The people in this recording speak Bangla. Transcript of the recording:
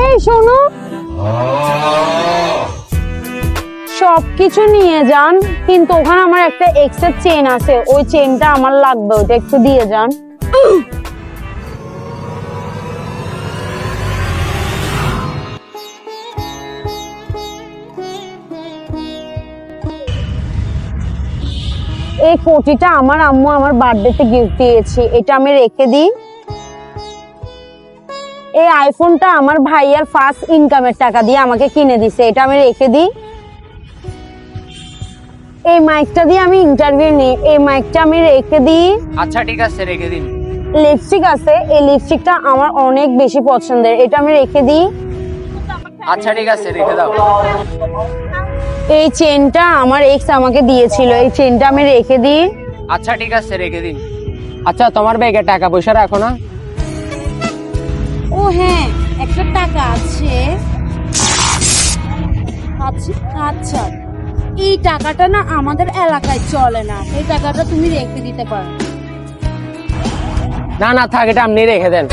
এই শোনো, সবকিছু নিয়ে যান, কিন্তু ওখানে আমার একটা এক্সের চেন আছে, ওই চেনটা আমার লাগবে, ওটা একটু দিয়ে যান। এই কোটিটা আমার আম্মু আমার বার্থডেতে গিফট দিয়েছে, এটা আমি রেখে দিই। এই আইফোনটা আমার ভাইয়ার ফার্স্ট ইনকামের টাকা দিয়ে আমাকে কিনে দিছে, এটা আমি রেখে দিই। এই মাইকটা দিয়ে আমি ইন্টারভিউ নিই, এই মাইকটা আমি রেখে দিই। আচ্ছা ঠিক আছে, রেখে দিন। লিপস্টিক আছে, এই লিপস্টিকটা আমার অনেক বেশি পছন্দের, এটা আমি রেখে দিই। আচ্ছা ঠিক আছে, রেখে দাও। এই চেনটা আমার এক্স আমাকে দিয়েছিল, এই চেনটা আমি রেখে দিই। আচ্ছা ঠিক আছে, রেখে দিন। আচ্ছা তোমার ব্যাগে টাকা পয়সা রাখো না? ও হ্যাঁ, একটা টাকা আছে। আচ্ছা, এই টাকাটা না আমাদের এলাকায় চলে না, এই টাকাটা তুমি রেখে দিতে পারো। না না থাক, এটা আপনি রেখে দেন।